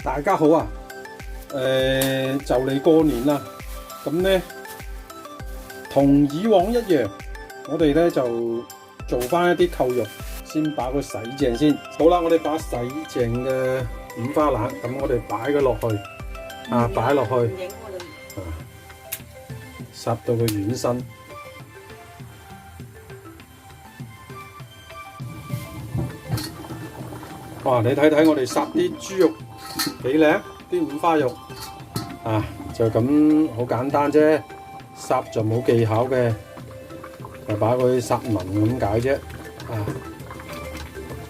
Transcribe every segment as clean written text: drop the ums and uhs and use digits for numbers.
大家好啊！就嚟過年啦，咁咧同以往一樣，我哋咧就做翻一啲扣肉，先把佢洗淨先。好啦，我哋把洗淨嘅五花腩，咁我哋擺佢落去，擺落去，烚到佢軟身。哇！你睇睇我哋烚啲豬肉幾靚，啲五花肉就咁好簡單啫，烚就冇技巧嘅，就把佢烚腍咁解啫。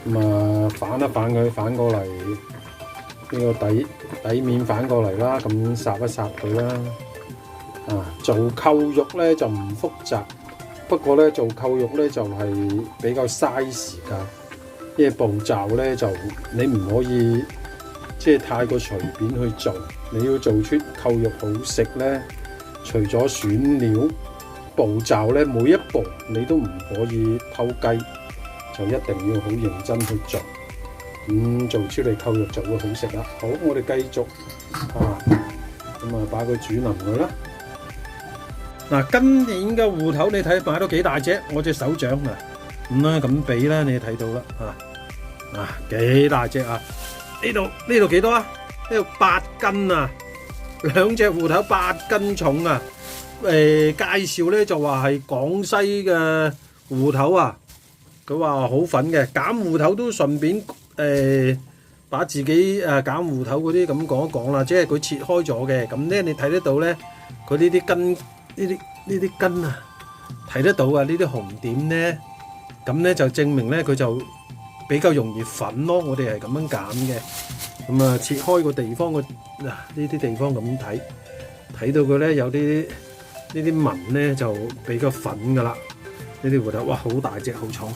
咁反一反佢，反過嚟呢個底面反過嚟啦，咁烚一烚佢啦。做扣肉咧就唔複雜，不過咧做扣肉咧就係比較嘥時間。呢個步驟咧就你唔可以即係太過隨便去做，你要做出扣肉好食咧，除咗選料步驟咧，每一步你都唔可以偷雞，就一定要好認真去做，做出嚟扣肉就會好食啦。好，我哋繼續把佢煮腍佢啦。今年嘅芋頭你睇買到幾大隻？我隻手掌咁比啦，你睇到啦幾大隻啊！呢度幾多啊？呢度8斤啊，兩隻芋頭8斤重啊！介紹咧就話係廣西嘅芋頭啊，佢話好粉嘅，揀芋頭都順便把自己揀芋頭嗰啲咁講一講啦，即係佢切開咗嘅，咁咧你睇得到咧，佢呢啲根呢啲根啊，睇得到啊，呢啲紅點咧，咁咧就證明咧佢就比較容易粉咯，我哋係咁樣揀嘅。咁切開個地方呢啲地方咁睇到佢咧有啲呢啲紋咧就比較粉噶啦。呢啲芋頭哇好大隻好重，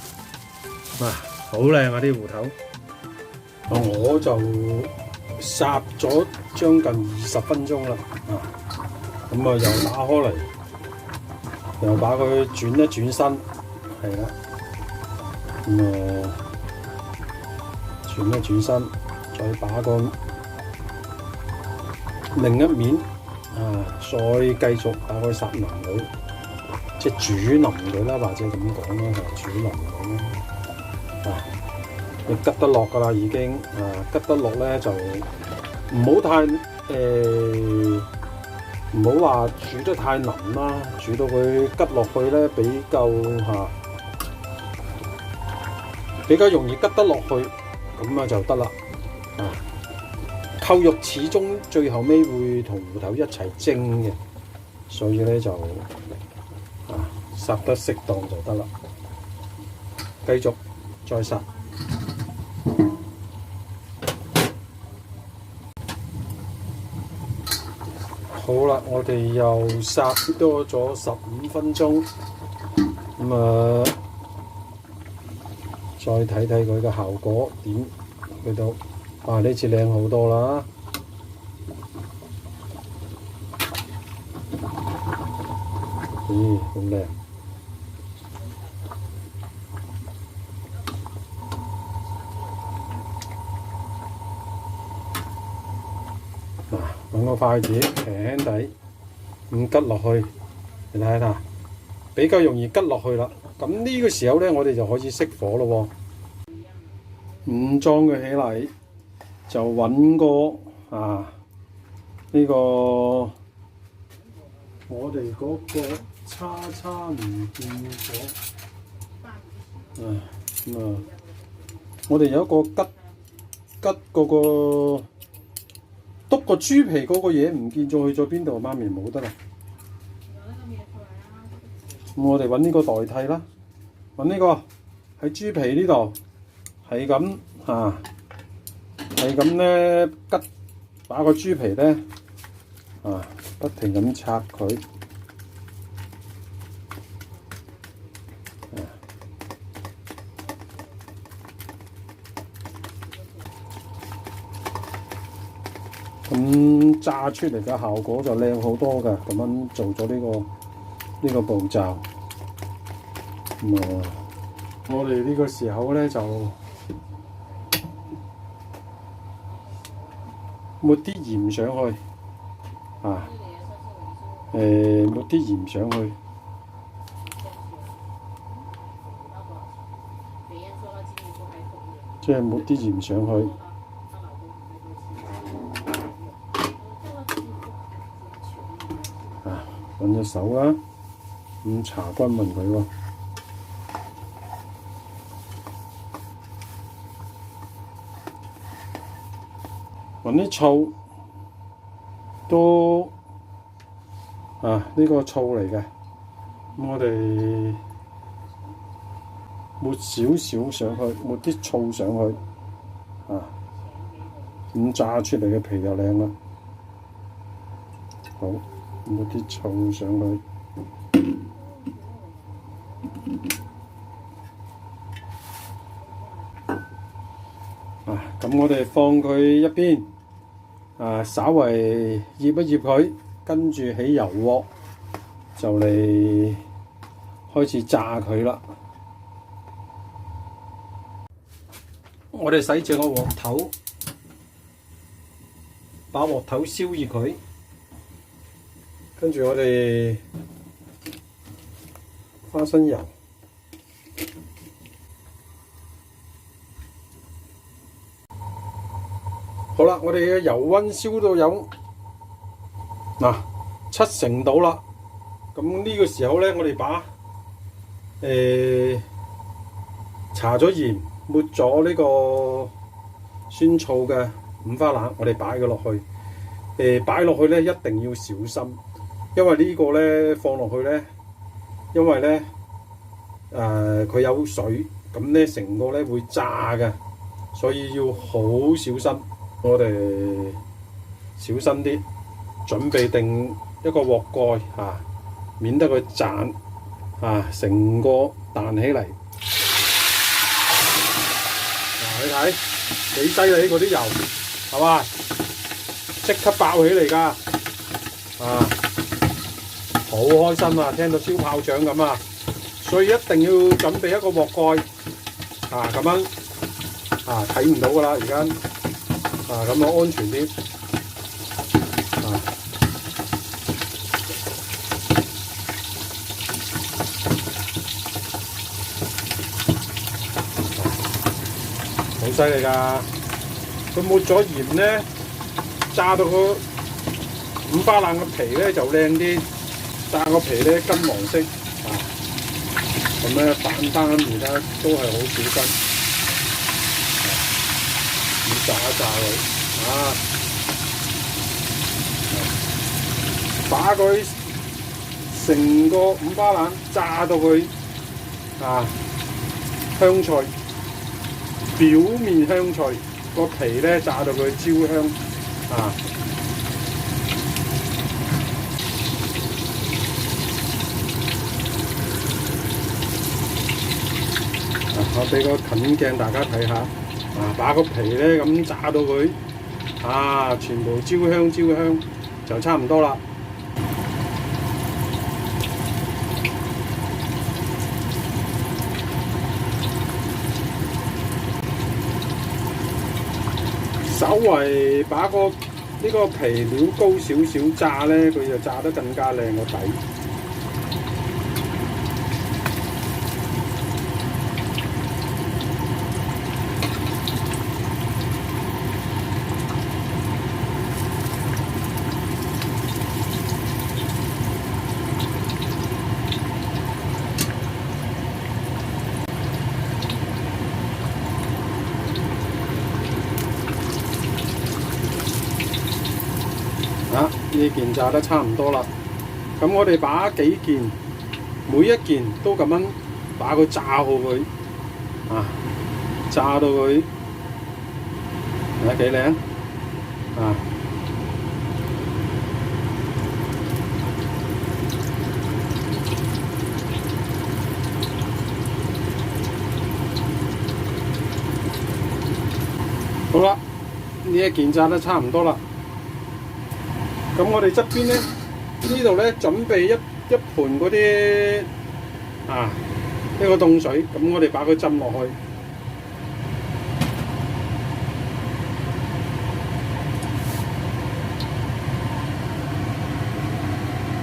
好靚啊啲芋頭。我就烚咗將近20分鐘啦，又打開嚟，又把佢轉一轉身，係啦，轉一轉身，再把個另一面再繼續把佢烚腍佢，即係煮腍佢啦，或者咁講啦，煮腍佢啦。你吉得落噶啦，已經吉得落咧就唔好太唔好話煮得太腍啦，煮到佢吉落去咧比較容易吉得落去，咁就得啦。扣肉始終最後尾會同芋頭一齊蒸嘅，所以咧就烚得適當就得啦。繼續再烚。好啦，我哋又烚多咗15分鐘，再睇睇佢嘅效果點去到。呢次靚好多啦！好靚！揾個筷子輕輕地咁吉落去，你睇下，比較容易吉落去啦。咁呢個時候咧，我哋就可以熄火咯喎。裝佢起嚟，就揾個呢個我哋嗰個叉唔見咗。我哋有一個吉嗰個。篤個豬皮嗰個嘢唔見咗，去咗邊度？媽咪冇得啦。咁我哋揾呢個代替啦，揾呢個喺豬皮呢度，係咁咧吉，把個豬皮咧不停咁拆佢。咁炸出嚟嘅效果就靚好多㗎，咁樣做咗呢個步驟。我哋呢個時候咧就抹啲鹽上去啊，抹啲鹽上去，即係抹啲鹽上去。啊，揾隻手啦，咁搽均勻佢喎。揾啲醋都呢個醋嚟嘅，咁我哋抹少少上去，抹啲醋上去，咁炸出嚟嘅皮就靚啦。好，抹啲醋上去。咁我哋放佢一邊，稍為醃一醃佢，跟住起油鑊就嚟開始炸佢啦。我哋洗淨個鑊頭，把鑊頭燒熱佢，跟住我哋花生油。好啦，我哋嘅油溫燒到有70%到啦。咁呢個時候咧，我哋把搽咗鹽、抹咗呢個酸醋嘅五花腩，我哋擺佢落去。擺落去咧一定要小心，因為呢個咧放落去咧，因為咧佢有水，咁咧成個咧會炸嘅，所以要好小心。我哋小心啲，準備定一個鑊蓋免得佢彈成個彈起嚟。你睇幾犀利嗰啲油，係嘛？即刻爆起嚟㗎！好開心啊！聽到燒炮仗咁啊！所以一定要準備一個鑊蓋咁樣睇唔到㗎啦，而家。咁安全啲。好犀利㗎！佢抹咗鹽咧，炸到個五花腩嘅皮咧就靚啲，炸個皮咧金黃色咁咧反翻而家都係好小心。炸一炸佢，把佢成個五花腩炸到佢香脆，表面香脆，個皮咧炸到佢焦香我俾個近鏡大家睇下。把個皮咧咁炸到佢全部焦香就差唔多啦。稍為把呢個皮料高少少炸咧，佢就炸得更加靚個底。呢件炸得差唔多啦，咁我哋把幾件，每一件都咁樣把佢炸好佢，炸到佢睇幾靚好啦，呢一件炸得差唔多啦。咁我哋側邊咧，呢度咧準備一盤嗰啲呢個凍水，咁我哋把佢浸落去。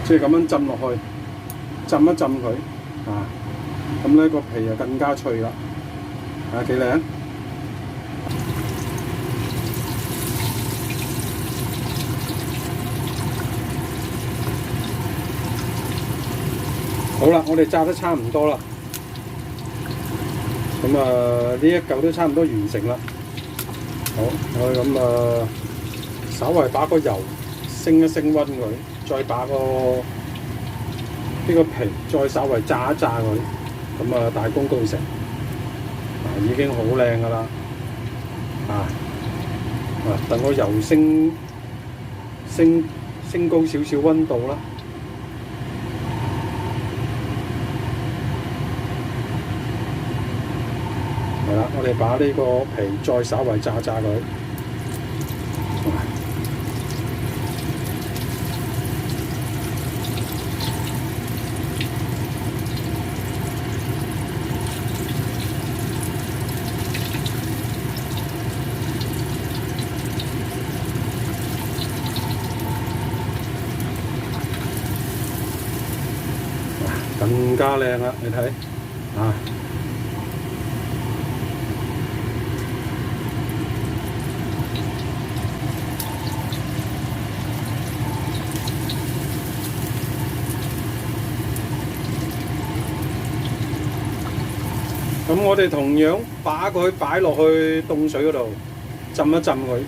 即係咁樣浸落去，浸一浸佢啊，咁咧個皮就更加脆啦，啊幾靚！好啦，我哋炸得差唔多啦，咁呢一嚿都差唔多完成啦。好，我咁稍微把個油升一升溫佢，再把呢個皮再稍微炸一炸佢，咁大功告成，已經好靚噶啦，等個油升高少少溫度啦。係啦，我哋把呢個皮再稍微炸炸佢。更加靚啦！你睇啊！咁我哋同樣把佢擺落去凍水嗰度浸一浸佢。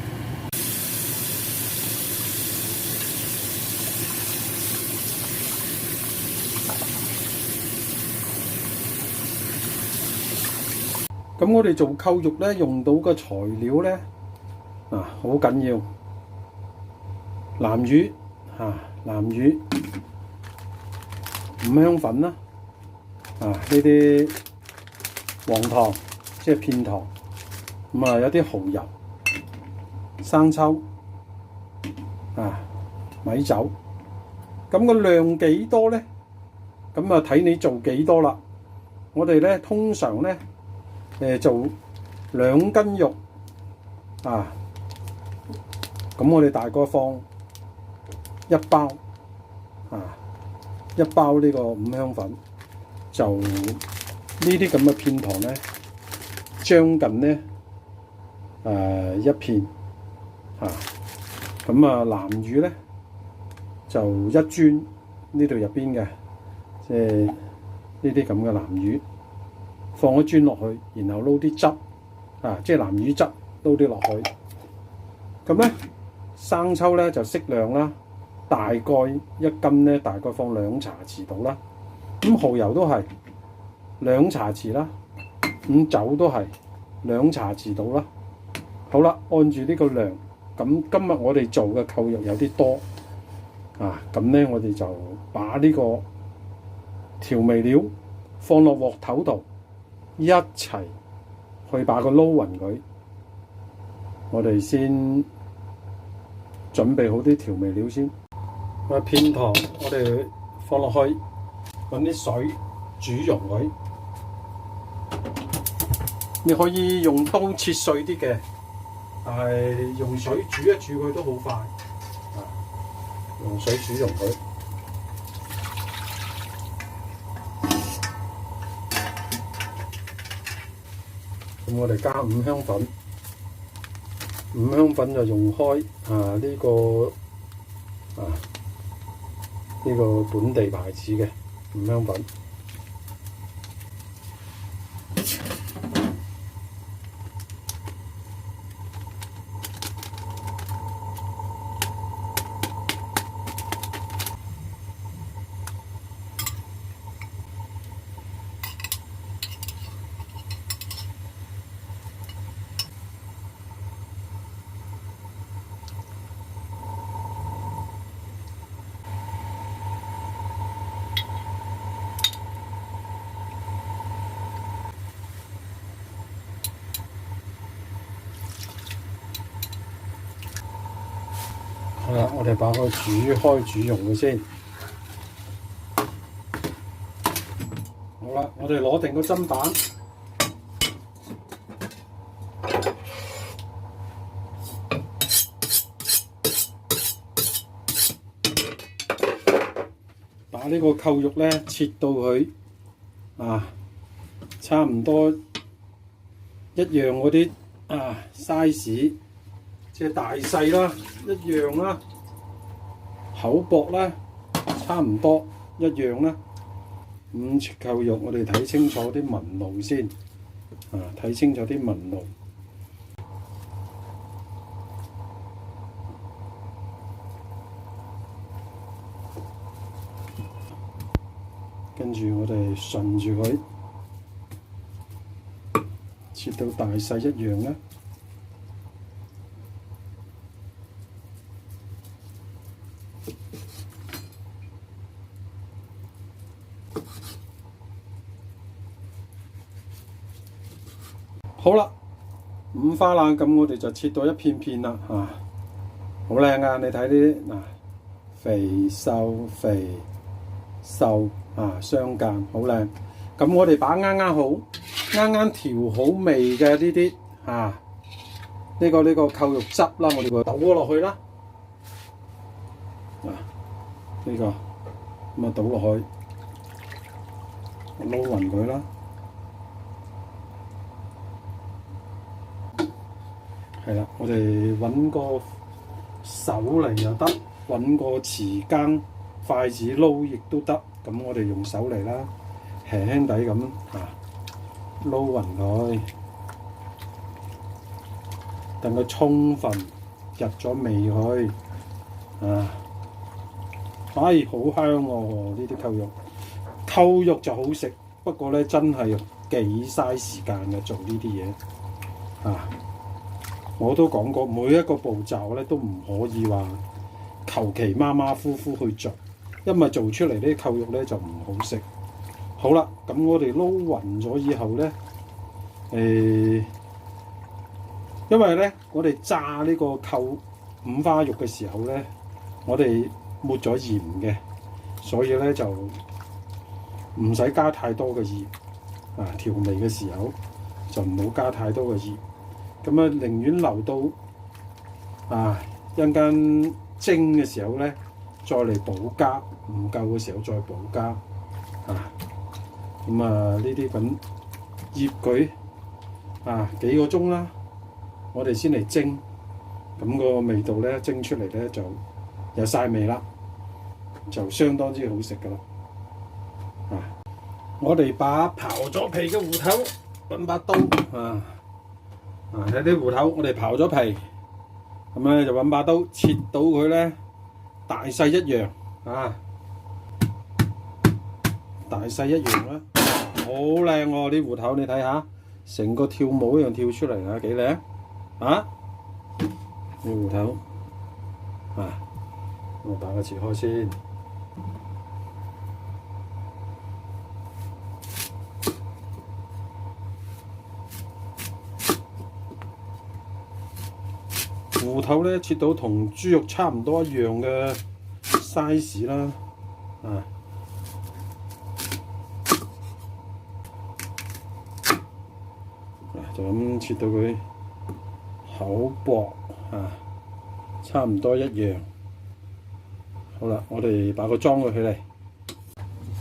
咁我哋做扣肉咧，用到嘅材料咧，好緊要。南乳南乳五香粉啦，呢啲黃糖即係片糖，咁有啲蠔油、生抽米酒。咁個量幾多咧？咁睇你做幾多啦。我哋咧通常咧做2斤肉咁我哋大概放1包1包呢個五香粉，就呢啲咁嘅片糖咧，將近咧1片咁南乳咧就1磚呢度入邊嘅，即係呢啲咁嘅南乳。放一磚落去，然後撈啲汁，即係南乳汁撈啲落去。咁咧生抽咧就適量啦，大概1斤咧大概放2茶匙度啦。咁蠔油都係2茶匙啦，咁酒都係2茶匙度啦。好啦，按住呢個量，咁今日我哋做嘅扣肉有啲多，咁咧我哋就把呢個調味料放落鑊頭度。一齊去把佢撈勻佢，我哋先準備好啲調味料先。片糖我哋放落去，揾啲水煮溶佢。你可以用刀切碎啲嘅，但係用水煮一煮佢都好快。用水煮溶佢。咁我哋加五香粉，五香粉就用開呢個本地牌子嘅五香粉。好啦，我哋把佢煮開煮溶佢先。好啦，我哋攞定個砧板，呢個扣肉咧切到佢差唔多一樣嗰啲size， 即係大細啦一樣啦，厚薄啦差唔多一樣啦。咁切扣肉我哋睇清楚啲紋路先，睇清楚啲紋路。跟住我哋順住佢切到大細一樣啦。好啦，五花腩咁我哋就切到一片片啦，好靚啊！你睇呢啲肥瘦相間好靚。咁我哋把啱啱調好味嘅呢啲呢個扣肉汁啦，我哋會倒咗落去啦。呢個咁倒落去，撈勻佢啦。係啦，我哋揾個手嚟又得，揾個匙羹、筷子撈亦都得。咁我哋用手嚟啦，輕輕地咁撈勻佢，等佢充分入咗味去。好香喎！呢啲扣肉就好食，不過咧真係幾嘥時間嘅做呢啲嘢。我都講過，每一個步驟咧都唔可以話求其馬虎虎去做，因為做出嚟啲扣肉咧就唔好食。好啦，咁我哋撈勻咗以後咧，因為咧我哋炸呢個五花肉嘅時候咧，我哋抹咗鹽嘅，所以咧就唔使加太多嘅鹽。調味嘅時候就唔好加太多嘅鹽。咁寧願留到一陣間蒸嘅時候咧，再嚟補加，唔夠嘅時候再補加。呢啲咁醃佢幾個鐘啦，我哋先嚟蒸，咁個味道咧蒸出嚟咧就有晒味啦，就相當之好食噶啦。我哋把刨咗皮嘅芋頭揾把刀睇啲芋頭，我哋刨咗皮，咁咧就揾把刀切到佢咧大細一樣大細一樣啦，好靚喎啲芋頭，你睇下，成個跳舞一樣跳出嚟啊，幾靚啲芋頭我打個切開先。芋頭咧切到同豬肉差唔多一樣嘅 size 啦，就咁切到佢厚薄差唔多一樣。好啦，我哋把個裝佢起嚟。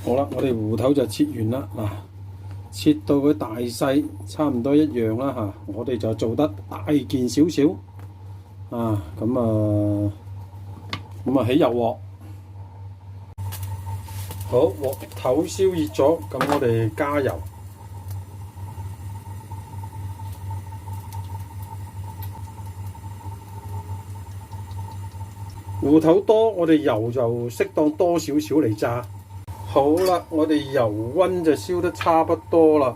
好啦，我哋芋頭就切完啦。切到佢大細差唔多一樣啦我哋就做得大件少少。咁起油鑊，好，鑊頭燒熱咗，咁我哋加油，芋頭多，我哋油就適當多少少嚟炸。好啦，我哋油溫就燒得差不多啦，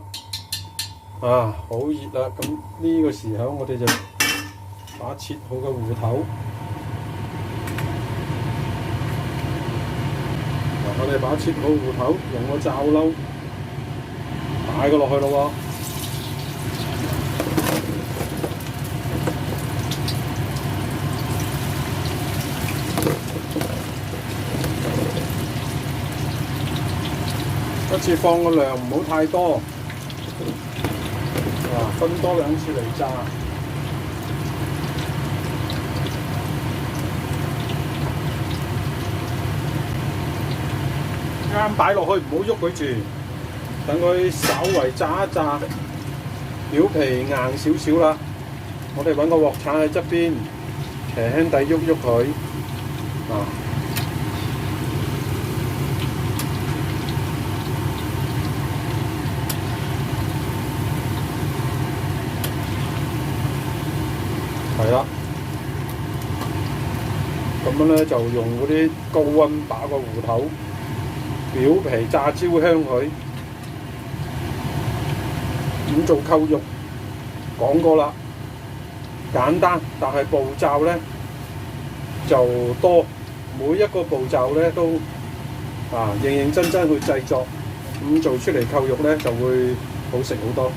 好熱啦，咁呢個時候我哋就把切好嘅芋頭，我哋把切好芋頭，用個罩褸擺佢落去咯一次放個量唔好太多，分多兩次嚟炸。啱擺落去，唔好喐佢住，等佢稍為炸一炸，表皮硬少少啦。我哋揾個鑊鏟喺側邊，輕輕地喐喐佢，係啦。咁樣咧就用嗰啲高溫把個芋頭表皮炸焦香佢。點做扣肉講過啦，簡單，但係步驟咧就多，每一個步驟咧都認認真真去製作，咁做出嚟扣肉咧就會好食好多。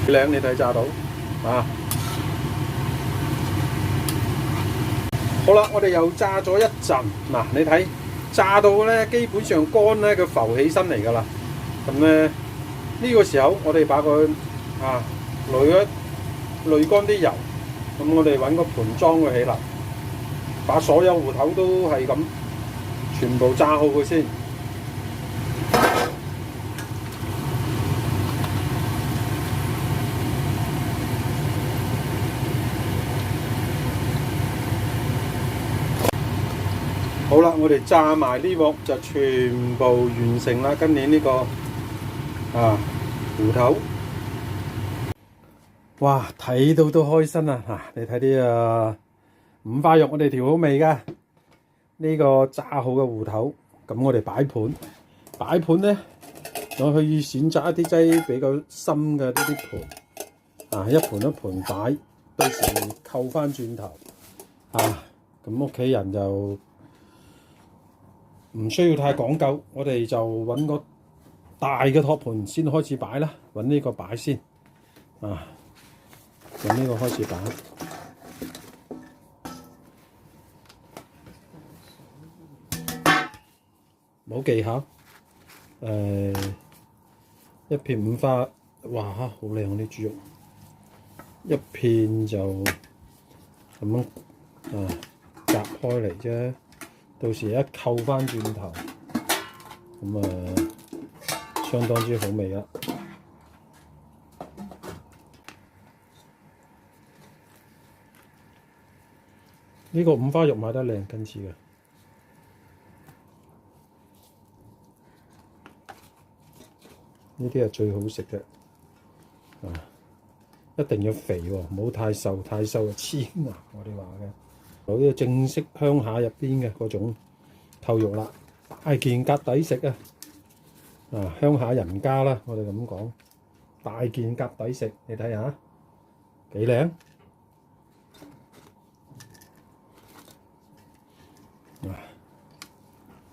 靚你睇炸到好啦，我哋又炸咗一陣，你睇炸到咧基本上乾咧，佢浮起身嚟㗎啦。咁咧呢個時候我哋把佢濾乾啲油，咁我哋揾個盤裝佢起嚟，把所有芋頭都係咁全部炸好佢先。好啦，我哋炸埋呢鑊就全部完成啦。今年呢個芋頭，哇，睇到都開心啊！你睇啲五花肉，我哋調好味㗎。呢個炸好嘅芋頭，咁我哋擺盤。擺盤咧，我可以選擇一啲劑比較深嘅呢啲盤，一盤一盤擺，到時扣翻轉頭，咁屋企人就唔需要太講究，我哋就揾個大嘅托盤先開始擺啦，揾呢個擺先，揾呢個開始擺，冇技巧，一片五花，哇，好靚啲豬肉，一片就咁樣夾開嚟啫。到時一扣翻轉頭，咁相當之好味啦！呢個五花肉買得靚，今次嘅呢啲係最好食嘅，一定要肥喎，唔好太瘦，太瘦就黐牙。我哋話嘅。有啲正式鄉下入邊嘅嗰種扣肉啦，大件夾抵食鄉下人家啦，我哋咁講，大件夾抵食，你睇下幾靚，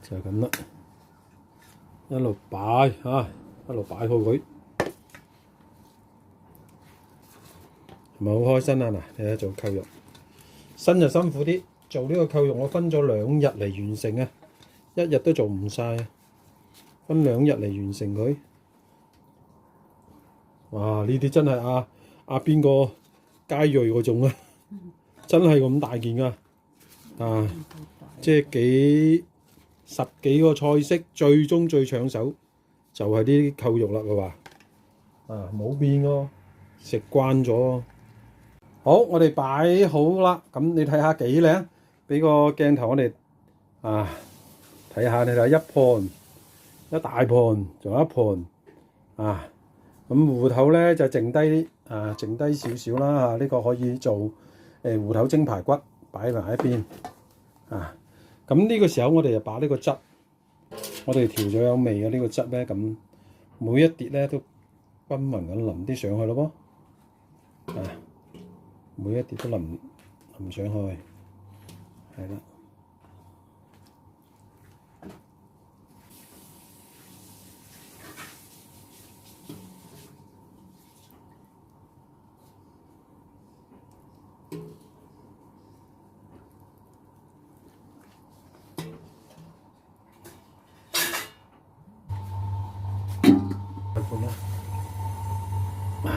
就係咁啦，一路擺一路擺好佢，係咪好開心啊？睇下做扣肉。新就辛苦啲，做呢個扣肉我分咗2日嚟完成啊，一日都做唔晒啊，分2日嚟完成佢。哇！呢啲真係邊個佳銳嗰種啊，真係咁大件㗎，即係10幾個菜式，最終最搶手就係啲扣肉啦。佢話冇變喎，食慣咗。好，我哋擺好啦，咁你睇下幾靚，俾個鏡頭我哋睇下，你睇一盤，一大盤，仲有一盤咁芋頭咧就剩低少少啦呢個可以做芋頭蒸排骨，擺埋一邊咁呢個時候我哋就把呢個汁，我哋調咗有味嘅呢個汁咧，咁每一碟咧都均勻咁淋啲上去咯噃每一碟都淋上去，係啦。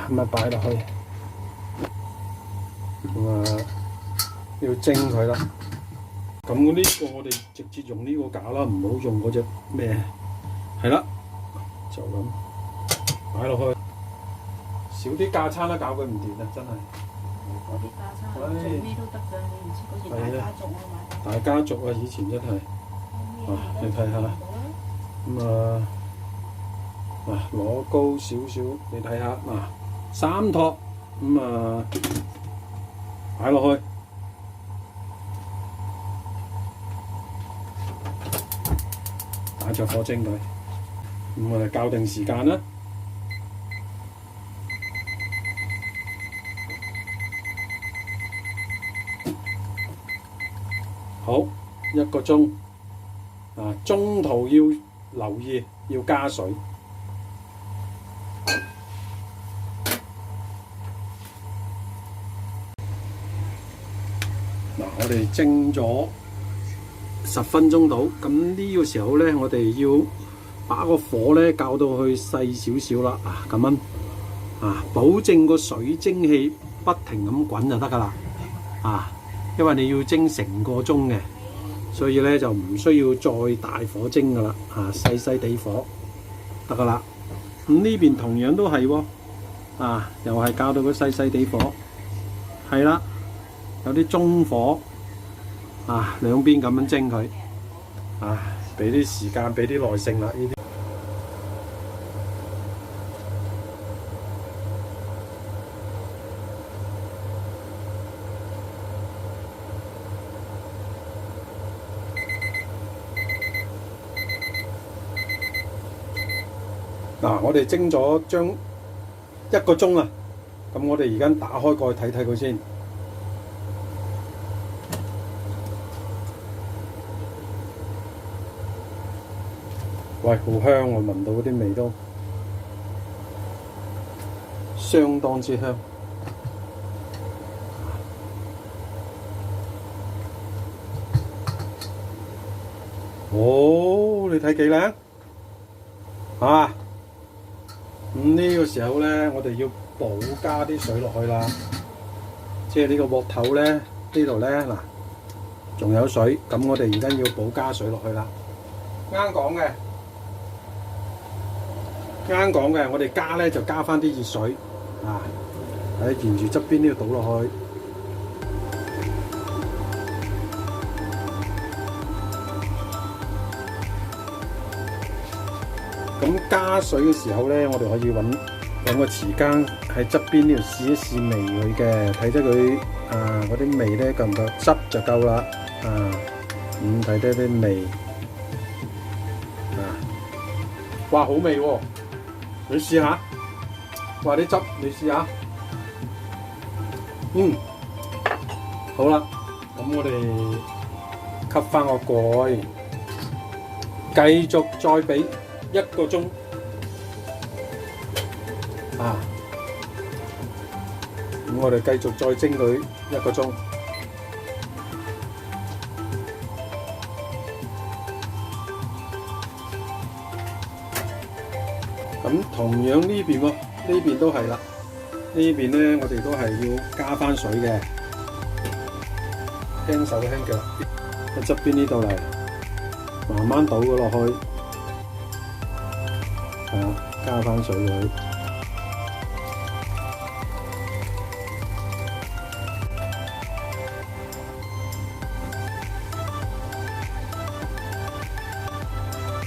咁咪擺落去。咁要蒸佢啦。咁呢個我哋直接用呢個架啦，唔好用嗰隻咩，係啦，就咁擺落去，少啲架撐啦，搞佢唔掂啊，真係。嗰啲架撐做咩都得㗎，你唔知嗰啲大家族啊嘛。大家族啊，以前真係，你睇下，咁攞高少少，你睇下3托，咁擺落去。打着火蒸佢，咁我哋校定時間啦。好，1個鐘，中途要留意要加水。我哋蒸咗10分鐘到，咁呢個時候咧，我哋要把個火咧校到去細少少啦，咁樣保證個水蒸氣不停咁滾就得噶啦，因為你要蒸成個鐘嘅，所以咧就唔需要再大火蒸噶啦，細細地火得噶啦。咁呢邊同樣都係喎，又係校到個細細地火，係啦，有啲中火。兩邊咁樣蒸佢，俾啲時間，俾啲耐性啦。呢啲我哋蒸咗將1個鐘啦，咁我哋而家打開蓋睇睇佢先。喂，好香喎！聞到嗰啲味都相當之香。哦，你睇幾靚？咁呢個時候咧，我哋要補加啲水落去啦。即係呢個鑊頭咧，呢度咧仲有水，咁我哋而家要補加水落去啦。啱講嘅。我哋加咧就加翻啲熱水，沿住側邊呢度倒落去。咁加水嘅時候咧，我哋可以揾個匙羹喺側邊呢度試一試味佢嘅，睇睇佢嗰啲味咧夠唔夠，汁就夠啦。睇睇啲味，哇，好味喎！你試下，話啲汁你試下，好啦，咁我哋吸翻個蓋，繼續再俾1個鐘，咁我哋繼續再蒸佢1個鐘。咁同樣呢邊喎，呢邊都係啦。呢邊咧，我哋都係要加翻水嘅，輕手輕腳喺側邊呢度嚟，慢慢倒佢落去，加翻水佢。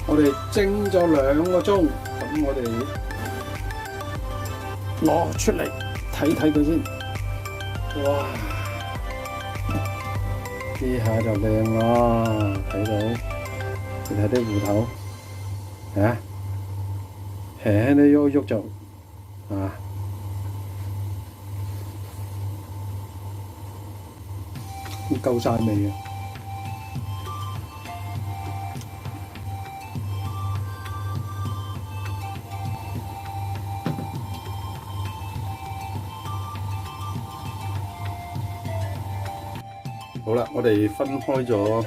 我哋蒸咗2個鐘。咁我哋攞出嚟睇睇佢先，哇！呢下就靚啦，睇到你睇啲芋頭，輕輕啲喐喐就夠晒味嘅。好啦，我哋分開咗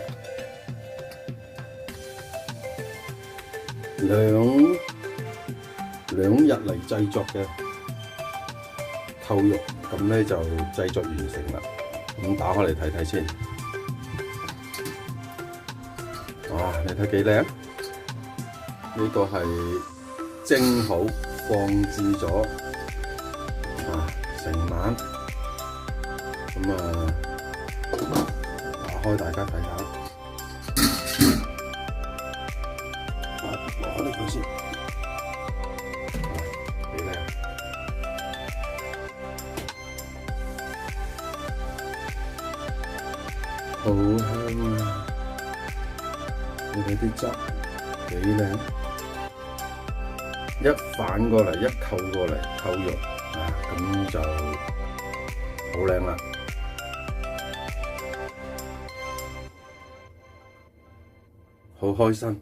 兩日嚟製作嘅扣肉，咁咧就製作完成啦。咁打開嚟睇睇先。哇！你睇幾靚？呢個係蒸好放置咗成晚，咁打開大家睇下。攞呢個先，幾靚！好香啊！你睇啲汁幾靚，一反過嚟，一扣過嚟，扣肉咁就好靚啦，好開心。